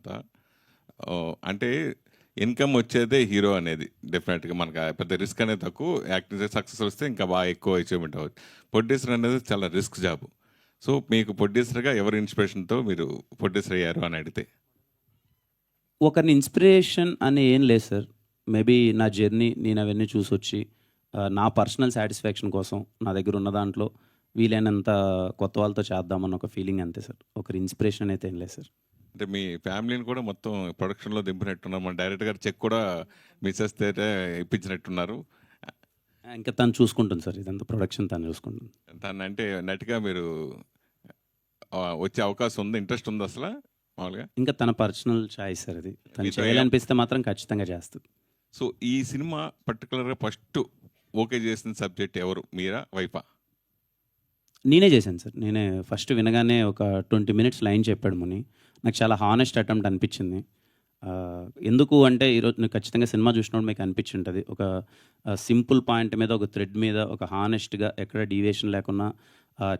తర్వాత అంటే ఇన్కమ్ వచ్చేదే హీరో అనేది డెఫినెట్గా మనకు పెద్ద రిస్క్ అనేది తక్కువ, యాక్టింగ్ సక్సెస్ వస్తే ఇంకా బాగా ఎక్కువ అచీవ్మెంట్ అవ్వచ్చు. ప్రొడ్యూసర్ అనేది చాలా రిస్క్ జాబ్. సో మీకు ప్రొడ్యూసర్గా ఎవరి ఇన్స్పిరేషన్తో మీరు ప్రొడ్యూసర్ అయ్యారు అని అడిగితే? ఒకరిని ఇన్స్పిరేషన్ అని ఏం లేదు సార్. మేబీ నా జర్నీ నేను అవన్నీ చూసొచ్చి నా పర్సనల్ సాటిస్ఫాక్షన్ కోసం నా దగ్గర ఉన్న దాంట్లో వీలైనంత కొత్త వాళ్ళతో చేద్దామన్న ఒక ఫీలింగ్ అంతే సార్. ఒకరి ఇన్స్పిరేషన్ అయితే ఏం లేదు సార్. అంటే మీ ఫ్యామిలీని కూడా మొత్తం ప్రొడక్షన్లో దింపినట్టున్నారు, మన డైరెక్టర్ గారు చెక్ కూడా మిస్సెస్ తేటే ఇప్పించినట్టున్నారు. ఇంకా తను చూసుకుంటుంది సార్, ఇదంతా ప్రొడక్షన్ తను చూసుకుంటుంది. తను అంటే నటిగా మీరు వచ్చే అవకాశం ఉంది, ఇంట్రెస్ట్ ఉంది అసలు మామూలుగా? ఇంకా తన పర్సనల్ చాయిస్ సార్ అది. తను చేయాలనిపిస్తే మాత్రం ఖచ్చితంగా చేస్తుంది. సో ఈ సినిమా పర్టికులర్గా ఫస్ట్ ఓకే చేసిన సబ్జెక్ట్ ఎవరు, మీరా వైఫా? నేనే చేశాను సార్. నేనే ఫస్ట్ వినగానే ఒక 20 minutes లైన్ చెప్పాడు ముని. నాకు చాలా హానెస్ట్ అటెంప్ట్ అనిపించింది. ఎందుకు అంటే ఈరోజు నాకు ఖచ్చితంగా సినిమా చూసినప్పుడు మీకు అనిపించుంటుంది, ఒక సింపుల్ పాయింట్ మీద, ఒక థ్రెడ్ మీద, ఒక హానెస్ట్గా ఎక్కడ డీవియేషన్ లేకుండా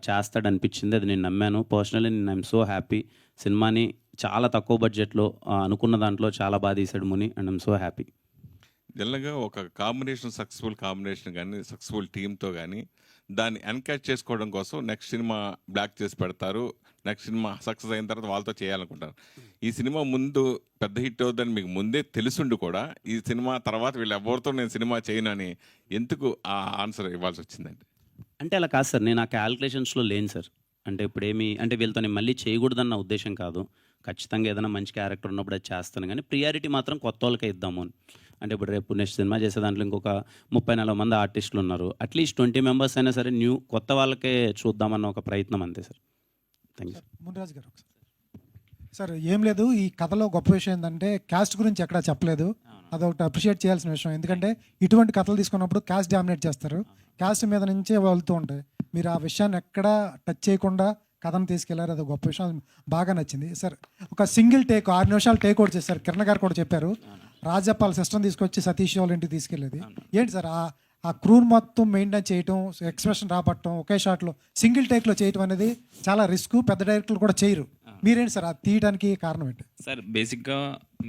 చేస్తాడు అనిపించింది. అది నేను నమ్మాను. పర్సనల్లీ నేను ఐఎమ్ సో హ్యాపీ. సినిమాని చాలా తక్కువ బడ్జెట్లో అనుకున్న దాంట్లో చాలా బాగా తీశాడు ముని, అండ్ ఐఎమ్ సో హ్యాపీ. జనరల్గా ఒక సక్సెస్ఫుల్ కాంబినేషన్ కానీ సక్సెస్ఫుల్ టీంతో కానీ దాన్ని ఎన్కాచ్ చేసుకోవడం కోసం నెక్స్ట్ సినిమా బ్లాక్ చేసి పెడతారు, నెక్స్ట్ సినిమా సక్సెస్ అయిన తర్వాత వాళ్ళతో చేయాలనుకుంటారు. ఈ సినిమా ముందు పెద్ద హిట్ అవుతుందని మీకు ముందే తెలుసుండి కూడా ఈ సినిమా తర్వాత వీళ్ళు ఎవరితో నేను సినిమా చేయను అని ఎందుకు ఆ ఆన్సర్ ఇవ్వాల్సి వచ్చిందండి? అంటే అలా కాదు సార్, నేను ఆ క్యాల్కులేషన్స్లో లేను సార్. అంటే ఇప్పుడేమి అంటే వీళ్ళతో నేను మళ్ళీ చేయకూడదన్న ఉద్దేశం కాదు. ఖచ్చితంగా ఏదైనా మంచి క్యారెక్టర్ ఉన్నప్పుడు అది చేస్తాను, కానీ ప్రియారిటీ మాత్రం కొత్త వాళ్ళకే ఇద్దాము అని. అంటే ఇప్పుడు రేపు నెక్స్ట్ సినిమా చేసే దాంట్లో ఇంకొక 30-40 మంది ఆర్టిస్టులు ఉన్నారు. అట్లీస్ట్ 20 members అయినా సరే కొత్త వాళ్ళకే చూద్దామన్న ఒక ప్రయత్నం అంతే సార్. Thank you. మునిరాజు గారు సార్, ఏం లేదు, ఈ కథలో గొప్ప విషయం ఏంటంటే క్యాస్ట్ గురించి ఎక్కడా చెప్పలేదు. అదొకటి అప్రిషియేట్ చేయాల్సిన విషయం. ఎందుకంటే ఇటువంటి కథలు తీసుకున్నప్పుడు క్యాస్ట్ డామినేట్ చేస్తారు, క్యాస్ట్ మీద నుంచే వెళ్తూ ఉంటాయి. మీరు ఆ విషయాన్ని ఎక్కడా టచ్ చేయకుండా కథను తీసుకెళ్లారు, అది గొప్ప విషయం, బాగా నచ్చింది సార్. ఒక సింగిల్ టేక్ 6 నిమిషాలు టేక్ అవుట్ చేశారు. కిరణ్ గారు కూడా చెప్పారు, రాజప్పాల సిస్టమ్ తీసుకొచ్చి సతీష్ వాళ్ళ ఇంటికి తీసుకెళ్ళేది. ఏంటి సార్ ఆ క్రూన్ మొత్తం మెయింటైన్ చేయటం, ఎక్స్ప్రెషన్ రాబట్టడం, ఒకే షాట్లో సింగిల్ టేక్లో చేయటం అనేది చాలా రిస్క్. పెద్ద డైరెక్టర్లు కూడా చేయరు. మీరేంటి సార్ అది తీయడానికి కారణం ఏంటి సార్? బేసిక్గా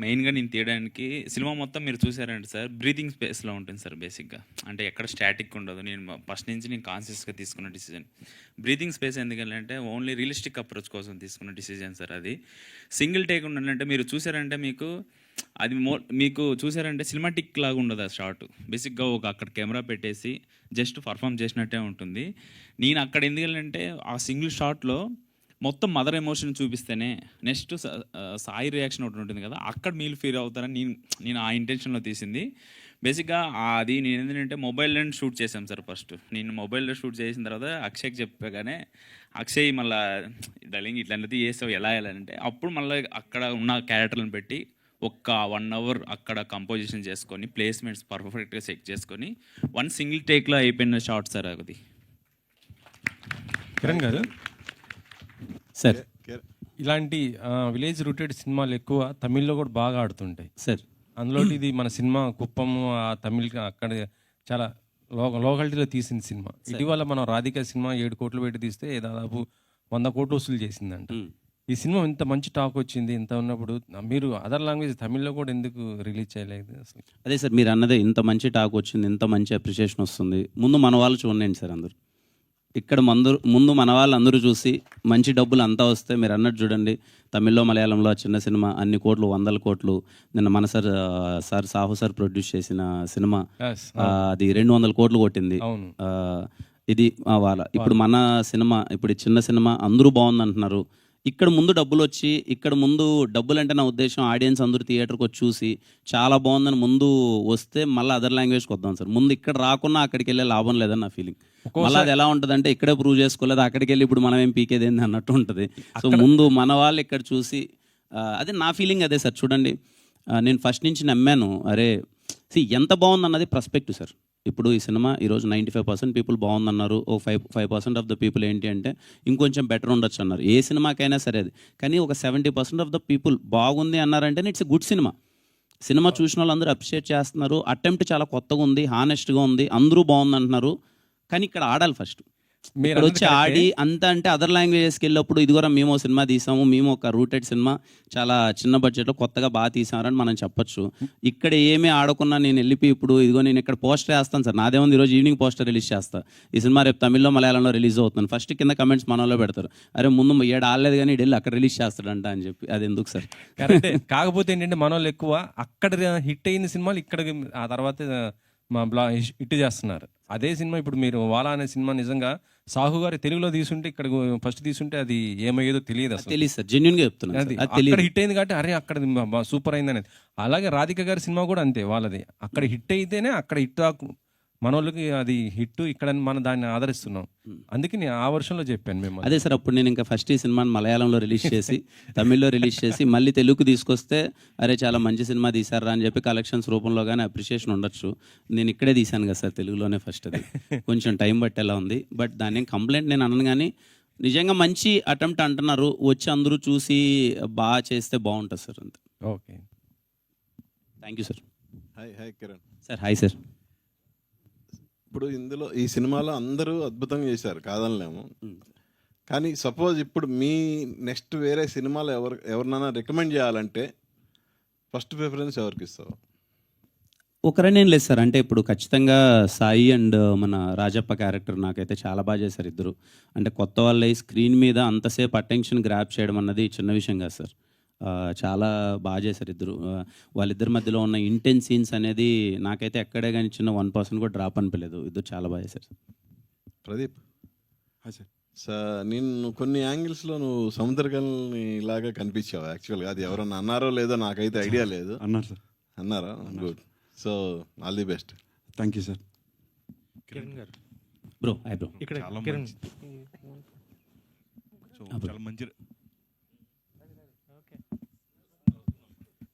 మెయిన్గా నేను తీయడానికి సినిమా మొత్తం మీరు చూసారంటే సార్ బ్రీతింగ్ స్పేస్లో ఉంటుంది సార్. బేసిక్గా అంటే ఎక్కడ స్టాటిక్ ఉండదు. నేను ఫస్ట్ నుంచి నేను కాన్షియస్గా తీసుకున్న డిసిజన్ బ్రీతింగ్ స్పేస్. ఎందుకంటే ఓన్లీ రియలిస్టిక్ అప్రోచ్ కోసం తీసుకున్న డిసిజన్ సార్. అది సింగిల్ టేక్ ఉండాలంటే మీరు చూసారంటే అది మీకు చూసారంటే సినిమాటిక్ లాగా ఉండదు ఆ షాట్. బేసిక్గా అక్కడ కెమెరా పెట్టేసి జస్ట్ పర్ఫామ్ చేసినట్టే ఉంటుంది. నేను అక్కడ ఎందుకంటే ఆ సింగిల్ షాట్లో మొత్తం మదర్ ఎమోషన్ చూపిస్తేనే నెక్స్ట్ సాయి రియాక్షన్ ఒకటి ఉంటుంది కదా, అక్కడ మీరు ఫీల్ అవుతారని నేను ఆ ఇంటెన్షన్లో తీసింది. బేసిక్గా అది నేను ఏంటంటే మొబైల్లో షూట్ చేశాం సార్. ఫస్ట్ నేను మొబైల్లో షూట్ చేసిన తర్వాత అక్షయ్కి చెప్పగానే, అక్షయ్ మళ్ళీ డలింగ్ ఇట్లా చేస్తావు ఎలా అంటే, అప్పుడు మళ్ళీ అక్కడ ఉన్న క్యారెక్టర్లను పెట్టి ఒక్క 1 hour అక్కడ కంపోజిషన్ చేసుకొని ప్లేస్మెంట్స్ పర్ఫెక్ట్గా సెట్ చేసుకొని వన్ సింగిల్ టేక్లో అయిపోయిన షార్ట్ సార్ అది. కిరణ్ గారు సార్, ఇలాంటి విలేజ్ రూటెడ్ సినిమాలు ఎక్కువ తమిళ్లో కూడా బాగా ఆడుతుంటాయి సార్. అందులో ఇది మన సినిమా కుప్పం, ఆ తమిళ్ అక్కడ చాలా లోకాలిటీలో తీసిన సినిమా. ఇటీవల మనం రాధిక సినిమా 7 కోట్లు పెట్టి తీస్తే దాదాపు 100 కోట్లు వసూలు చేసిందంట. ఈ సినిమా ఇంత మంచి టాక్ వచ్చింది, ఇంత ఉన్నప్పుడు మీరు అదర్ లాంగ్వేజ్ తమిళ్లో కూడా ఎందుకు రిలీజ్ చేయలేదు అసలు? అదే సార్, మీరు అన్నదే, ఇంత మంచి టాక్ వచ్చింది, ఇంత మంచి అప్రిషియేషన్ వస్తుంది, ముందు మన వాళ్ళు చూడండి సార్. అందరూ ఇక్కడ ముందు మన వాళ్ళు అందరూ చూసి మంచి డబ్బులు అంతా వస్తే మీరు అన్నట్టు చూడండి, తమిళ్లో మలయాళంలో చిన్న సినిమా అన్ని కోట్లు, 100 కోట్లు. నిన్న మన సార్ సాహు సార్ ప్రొడ్యూస్ చేసిన సినిమా అది 200 కోట్లు కొట్టింది. ఇది వాళ్ళ ఇప్పుడు మన సినిమా, ఇప్పుడు చిన్న సినిమా అందరూ బాగుంది అంటున్నారు. ఇక్కడ ముందు డబ్బులు వచ్చి, ఇక్కడ ముందు డబ్బులు అంటే నా ఉద్దేశం ఆడియన్స్ అందరూ థియేటర్కి వచ్చి చూసి చాలా బాగుందని ముందు వస్తే మళ్ళీ అదర్ లాంగ్వేజ్కి వద్దాం సార్. ముందు ఇక్కడ రాకున్నా అక్కడికి వెళ్ళే లాభం లేదని నా ఫీలింగ్. మళ్ళీ అది ఎలా ఉంటుంది అంటే ఇక్కడే ప్రూవ్ చేసుకోలేదు, అక్కడికి వెళ్ళి ఇప్పుడు మనం ఏం పీకేది ఏంది అన్నట్టు ఉంటుంది. సో ముందు మన వాళ్ళు ఇక్కడ చూసి, అదే నా ఫీలింగ్ అదే సార్. చూడండి, నేను ఫస్ట్ నుంచి నమ్మాను, అరే ఎంత బాగుంది అన్నది పర్స్పెక్టివ్ సార్. ఇప్పుడు ఈ సినిమా ఈరోజు 95% పీపుల్ బాగుందన్నారు, ఓ 5% ఆఫ్ ద పీపుల్ ఏంటి అంటే ఇంకొంచెం బెటర్ ఉండొచ్చు అన్నారు. ఏ సినిమాకైనా సరే అది. కానీ ఒక 70% ఆఫ్ ద పీపుల్ బాగుంది అన్నారంటే it's a good cinema. Cinema చూసిన వాళ్ళు అందరూ అప్రిషియేట్ చేస్తున్నారు. అటెంప్ట్ చాలా కొత్తగా ఉంది, హానెస్ట్గా ఉంది, అందరూ బాగుంది అంటున్నారు. కానీ ఇక్కడ ఆడాలి ఫస్ట్. మీరు ఇక్కడ వచ్చి ఆడి అంత అంటే అదర్ లాంగ్వేజెస్కి వెళ్ళినప్పుడు ఇదిగోరా మేము ఒక సినిమా తీసాము, మేము ఒక రూటెడ్ సినిమా చాలా చిన్న బడ్జెట్లో కొత్తగా బాగా తీసామని మనం చెప్పొచ్చు. ఇక్కడ ఏమీ ఆడకున్నా నేను వెళ్ళిపోయి ఇప్పుడు ఇదిగో నేను ఇక్కడ పోస్టర్ వేస్తాను సార్, నాదేముంది ఈరోజు ఈవినింగ్ పోస్టర్ రిలీజ్ చేస్తా, ఈ సినిమా రేపు తమిళ్లో మలయాళంలో రిలీజ్ అవుతుంది, ఫస్ట్ కింద కమెంట్స్ మనలో పెడతారు, అరే ముందు ఏడు ఆడలేదు కానీ వెళ్ళి అక్కడ రిలీజ్ చేస్తాడంట అని చెప్పి. అది ఎందుకు సార్? కరెక్టే. కాకపోతే ఏంటంటే మన వాళ్ళు ఎక్కువ అక్కడ హిట్ అయిన సినిమాలు ఇక్కడ ఆ తర్వాత హిట్ చేస్తున్నారు. అదే సినిమా ఇప్పుడు మీరు వాలా అనే సినిమా నిజంగా సాహు గారి తెలుగులో తీసుంటే ఇక్కడ ఫస్ట్ తీసుంటే అది ఏమయ్యేదో తెలియదు అసలు. తెలియదు సార్, జెన్యున్గా చెప్తున్నాను అది సార్. అది అక్కడ తెలియదు. హిట్ అయింది కాబట్టి అరే అక్కడ సూపర్ అయింది అనేది. అలాగే రాధిక గారి సినిమా కూడా అంతే, వాళ్ళది అక్కడ హిట్ అయితేనే అక్కడ హిట్ మన వాళ్ళకి అది హిట్, ఇక్కడ మనం దాన్ని ఆదరిస్తున్నాం. అందుకే నేను ఆ వర్షంలో చెప్పాను మేము. అదే సార్, అప్పుడు నేను ఇంకా ఫస్ట్ ఈ సినిమాని మలయాళంలో రిలీజ్ చేసి తమిళ్లో రిలీజ్ చేసి మళ్ళీ తెలుగుకు తీసుకొస్తే అరే చాలా మంచి సినిమా తీశారా అని చెప్పి కలెక్షన్స్ రూపంలో కానీ అప్రిషియేషన్ ఉండొచ్చు. నేను ఇక్కడే తీశాను కదా సార్, తెలుగులోనే ఫస్ట్. అది కొంచెం టైం పట్టేలా ఉంది, బట్ దాని కంప్లైంట్ నేను అనను. కానీ నిజంగా మంచి అటెంప్ట్ అంటున్నారు, వచ్చి అందరూ చూసి బాగా చేస్తే బాగుంటుంది సార్. అంతే. Okay, thank you sir. Hi Kiran sir hi sir. ఇప్పుడు ఇందులో ఈ సినిమాలో అందరూ అద్భుతంగా చేశారు, కాదనలేము. కానీ సపోజ్ ఇప్పుడు మీ నెక్స్ట్ వేరే సినిమాలు ఎవరినైనా రికమెండ్ చేయాలంటే ఫస్ట్ ప్రిఫరెన్స్ ఎవరికి ఇస్తావు? ఒకరనేం లేదు సార్, అంటే ఇప్పుడు ఖచ్చితంగా సాయి అండ్ మన రాజప్ప క్యారెక్టర్ నాకైతే చాలా బాగా చేశారు ఇద్దరు. అంటే కొత్త వాళ్ళ స్క్రీన్ మీద అంతసేపు అటెన్షన్ గ్రాప్ చేయడం అన్నది చిన్న విషయం కాదు సార్. చాలా బాగా చేశారు ఇద్దరు. వాళ్ళిద్దరి మధ్యలో ఉన్న ఇంటెన్స్ సీన్స్ అనేది నాకైతే ఎక్కడే కానీ చిన్న 1% కూడా డ్రాప్ అనిపించలేదు. ఇద్దరు చాలా బాగా చేశారు సార్. ప్రదీప్ నేను కొన్ని యాంగిల్స్లో నువ్వు సముద్రకల్ని లాగా కనిపించావు యాక్చువల్గా. అది ఎవరన్నా అన్నారో లేదో నాకైతే ఐడియా లేదు. అన్నారు సార్. అన్నారా? Good. So all the best. Thank you sir. Kiran గారు బ్రో హాయ్ బ్రో. ఇక్కడ చాలా కిరణ్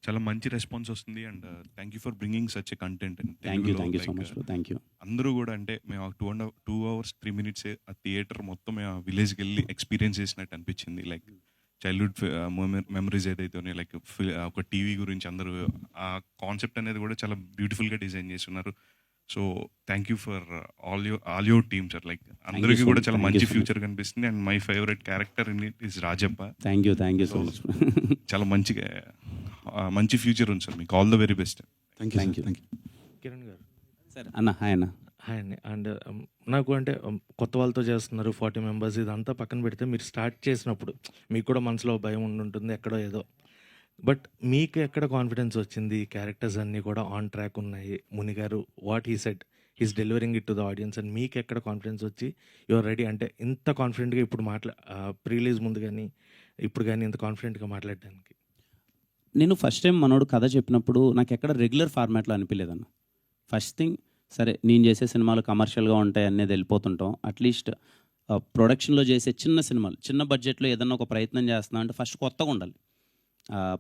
చాలా మంచి రెస్పాన్స్ వస్తుంది. And thank you for bringing such a content. Thank you so much bro. Thank you. అందరూ కూడా అంటే మేము 2 hours 3 minutes ఆ థియేటర్ మొత్తం మేము విలేజ్కి వెళ్ళి ఎక్స్పీరియన్స్ చేసినట్టు అనిపించింది. లైక్ చైల్డ్హుడ్ మెమరీస్ ఏదైతే ఉన్నాయి, లైక్ ఒక టీవీ గురించి అందరూ ఆ కాన్సెప్ట్ అనేది కూడా చాలా బ్యూటిఫుల్గా డిజైన్ చేస్తున్నారు. So thank you for all your team sir. Like అందరికీ కూడా చాలా మంచి ఫ్యూచర్ కనిపిస్తుంది. And my favourite character in it is Rajappa. Thank you so much. చాలా మంచి ఫ్యూచర్ ఉంది సార్. మీకు all the very best. Thank you. Kiran గారు సార్ అన్న హాయ్ అన్న. హాయ్ అండి. అండ్ నాకు అంటే కొత్త వాళ్ళతో చేస్తున్నారు 40 members, ఇదంతా పక్కన పెడితే మీరు స్టార్ట్ చేసినప్పుడు మీకు కూడా మనసులో భయం ఉండుంటుంది ఎక్కడో ఏదో, బట్ మీకు ఎక్కడ కాన్ఫిడెన్స్ వచ్చింది? క్యారెక్టర్స్ అన్నీ కూడా ఆన్ ట్రాక్ ఉన్నాయి. ముని గారు what he said he's delivering it to the audience, and మీకు ఎక్కడ కాన్ఫిడెన్స్ వచ్చి యువర్ రెడీ అంటే ఇంత కాన్ఫిడెంట్గా ఇప్పుడు ప్రీ రిలీజ్ ముందు కానీ ఇప్పుడు కానీ ఇంత కాన్ఫిడెంట్గా మాట్లాడడానికి? నేను ఫస్ట్ టైం మనోడు కథ చెప్పినప్పుడు నాకు ఎక్కడ రెగ్యులర్ ఫార్మాట్లో అనిపించలేదన్న. ఫస్ట్ థింగ్ సరే నేను చేసే సినిమాలు కమర్షియల్గా ఉంటాయి అనేది వెళ్ళిపోతుంటాం. అట్లీస్ట్ ప్రొడక్షన్లో చేసే చిన్న సినిమాలు చిన్న బడ్జెట్లో ఏదన్నా ఒక ప్రయత్నం చేస్తున్నా అంటే ఫస్ట్ కొత్తగా ఉండాలి.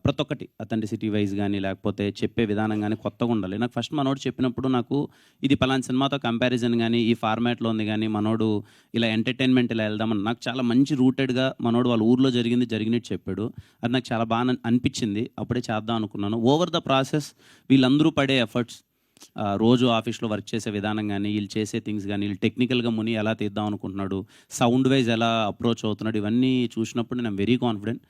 ప్రతి ఒక్కటి అథెంటిసిటీ వైజ్ కానీ లేకపోతే చెప్పే విధానం కానీ కొత్తగా ఉండాలి. నాకు ఫస్ట్ మనోడు చెప్పినప్పుడు నాకు ఇది పలానా సినిమాతో కంపారిజన్ కానీ ఈ ఫార్మాట్లో ఉంది కానీ మనోడు ఇలా ఎంటర్టైన్మెంట్ ఇలా వెళ్దామని నాకు చాలా మంచి రూటెడ్గా మనోడు వాళ్ళ ఊర్లో జరిగినట్టు చెప్పాడు. అది నాకు చాలా బాగా అనిపించింది. అప్పుడే చేద్దాం అనుకున్నాను. ఓవర్ ద ప్రాసెస్ వీళ్ళందరూ పడే ఎఫర్ట్స్, రోజు ఆఫీస్లో వర్క్ చేసే విధానం కానీ వీళ్ళు చేసే థింగ్స్ కానీ వీళ్ళు టెక్నికల్గా ముని ఎలా తీద్దాం అనుకుంటున్నాడు, సౌండ్ వైజ్ ఎలా అప్రోచ్ అవుతున్నాడు, ఇవన్నీ చూసినప్పుడు నేను వెరీ కాన్ఫిడెంట్.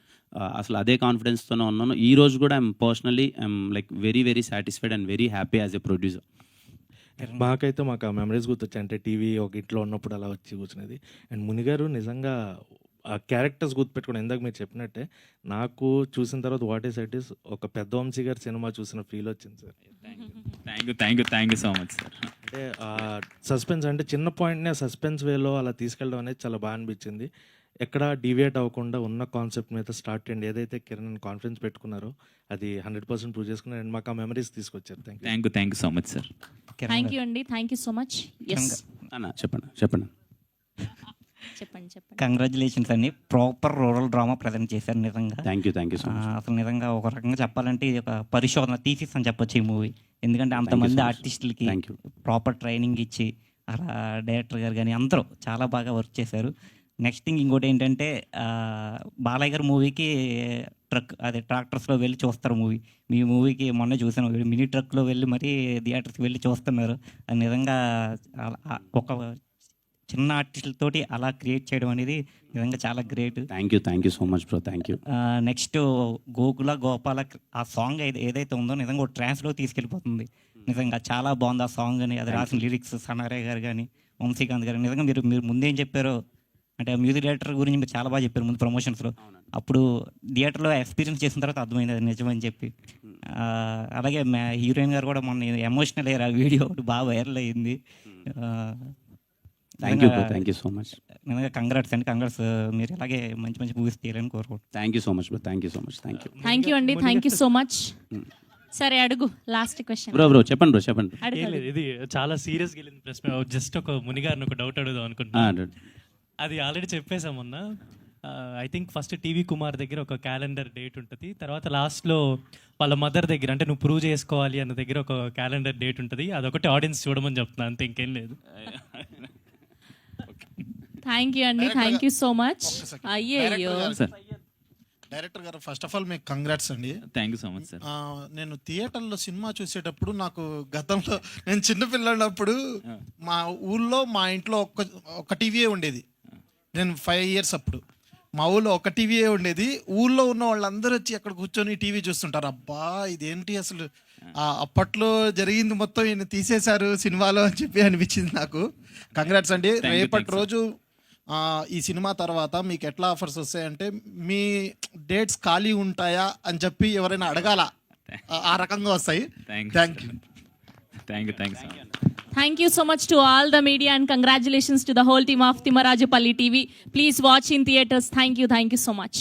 అసలు అదే కాన్ఫిడెన్స్తోనే ఉన్నాను. ఈ రోజు కూడా I'm personally I'm like very satisfied and very happy as a producer. మాకైతే మాకు ఆ మెమరీస్ గుర్తొచ్చాయి. అంటే టీవీ ఒక ఇంట్లో ఉన్నప్పుడు అలా వచ్చి కూర్చునేది. అండ్ మునిగారు నిజంగా ఆ క్యారెక్టర్స్ గుర్తుపెట్టుకోండి. ఇందాక మీరు చెప్పినట్టే నాకు చూసిన తర్వాత వాట్ ఈస్ ఇట్ ఈస్ ఒక పెద్ద వంశీ గారి సినిమా చూసిన ఫీల్ వచ్చింది sir. Thank you so much sir. అంటే సస్పెన్స్ అంటే చిన్న పాయింట్నే సస్పెన్స్ వేలో అలా తీసుకెళ్ళడం అనేది చాలా బాగా అనిపించింది. ఎక్కడ డీవియేట్ అవ్వకుండా ఉన్న కాన్సెప్ట్ మీద స్టార్ట్ అండ్ ఏదైతే కిరణ్ కాన్ఫిడెన్స్ పెట్టుకున్నారో అది 100% ప్రూవ్ చేసుకున్నారు. అండ్ మాకు ఆ మెమరీస్ తీసుకొచ్చారు. Thank you so much sir. Thank you అండి. Thank you so much. అన్న చెప్పండి. చెప్పండి. కంగ్రాచులేషన్స్ అండి. ప్రాపర్ రూరల్ డ్రామా ప్రజెంట్ చేశారు నిజంగా. Thank you so much. అసలు నిజంగా ఒక రకంగా చెప్పాలంటే ఇది ఒక పరిశోధన థీసిస్ అని చెప్పొచ్చు ఈ మూవీ. ఎందుకంటే అంతమంది ఆర్టిస్టులకి ప్రాపర్ ట్రైనింగ్ ఇచ్చి అలా డైరెక్టర్ గారు కానీ అందరూ చాలా బాగా వర్క్ చేశారు. నెక్స్ట్ థింగ్ ఇంకోటి ఏంటంటే బాలయ్య గారి మూవీకి ట్రాక్టర్స్లో వెళ్ళి చూస్తారు మూవీ. మీ మూవీకి మొన్న చూసాను, మినీ ట్రక్లో వెళ్ళి మరీ థియేటర్స్కి వెళ్ళి చూస్తున్నారు. అది నిజంగా ఒక చిన్న ఆర్టిస్టులతోటి అలా క్రియేట్ చేయడం అనేది నిజంగా చాలా great. Thank you so much bro, thank you. Next Gokula Gopala ఆ సాంగ్ ఏదైతే ఉందో నిజంగా ఒక ట్రాన్స్లో తీసుకెళ్ళిపోతుంది. నిజంగా చాలా బాగుంది ఆ సాంగ్ అని, అది రాసిన లిరిక్స్ సనారే గారు కానీ వంశీకాంత్ గారు. నిజంగా మీరు ముందేం చెప్పారో అంటే మ్యూజిక్ డైరెక్టర్ గురించి మీరు చాలా బాగా చెప్పారు ముందు ప్రమోషన్స్లో. అప్పుడు థియేటర్లో ఎక్స్పీరియన్స్ చేసిన తర్వాత అర్థమైంది అది నిజమని చెప్పి. అలాగే హీరోయిన్ గారు కూడా మొన్న ఎమోషనల్ అయ్యారు, ఆ వీడియో ఒకటి బాగా వైరల్ అయ్యింది. Thank you so much. నిజంగా కంగ్రాట్స్ అండి, కంగ్రాట్స్. మీరు ఇలాగే మంచి మంచి మూవీస్ తీయాలని కోరుకుంటున్నాను. Thank you so much bro, thank you so much, thank you. Thank you అండి, థ్యాంక్ యూ సో మచ్. సరే అడుగు, లాస్ట్ క్వశ్చన్. బ్రో చెప్పండి చెప్పండి. అడుగు. ఇది చాలా సీరియస్గా వెళ్ళింది ప్రశ్న. జస్ట్ ఒక మునిగారిని ఒక డౌట్ అడుగుదాం అనుకుంటున్నాను. అది ఆల్రెడీ చెప్పేసామన్నా. I think first TV Kumar దగ్గర ఒక క్యాలెండర్ డేట్ ఉంటుంది, తర్వాత లాస్ట్లో వాళ్ళ మదర్ దగ్గర అంటే నువ్వు ప్రూవ్ చేసుకోవాలి అన్న దగ్గర ఒక క్యాలెండర్ డేట్ ఉంటుంది. అదొకటి ఆడియన్స్ చూడమని చెప్తున్నా, అంతే, ఇంకేం లేదు. థ్యాంక్ యూ అండి, థ్యాంక్ యూ సో మచ్. అయ్యో డైరెక్టర్ గారు, ఫస్ట్ ఆఫ్ ఆల్ మీకు కంగ్రాట్స్ అండి. Thank you so much sir. నేను థియేటర్లో సినిమా చూసేటప్పుడు నాకు గతంలో నేను చిన్నపిల్లన్నప్పుడు మా ఊళ్ళో మా ఇంట్లో ఒక టీవీయే ఉండేది. నేను 5 years అప్పుడు మా ఊళ్ళో ఒక టీవీయే ఉండేది. ఊళ్ళో ఉన్న వాళ్ళందరూ వచ్చి అక్కడ కూర్చొని టీవీ చూస్తుంటారు. అబ్బా ఇదేంటి అసలు అప్పట్లో జరిగింది మొత్తం ఈయన తీసేశారు సినిమాలో అని చెప్పి అనిపించింది నాకు. కంగ్రాట్స్ అండి. రేపటి రోజు ఈ సినిమా తర్వాత మీకు ఎట్లా ఆఫర్స్ వస్తాయంటే మీ డేట్స్ ఖాళీ ఉంటాయా అని చెప్పి ఎవరైనా అడగాల, ఆ రకంగా వస్తాయి. Thank you. Thank you so much to all the media and congratulations to the whole team of Timarajupalli TV. Please watch in theaters. Thank you so much.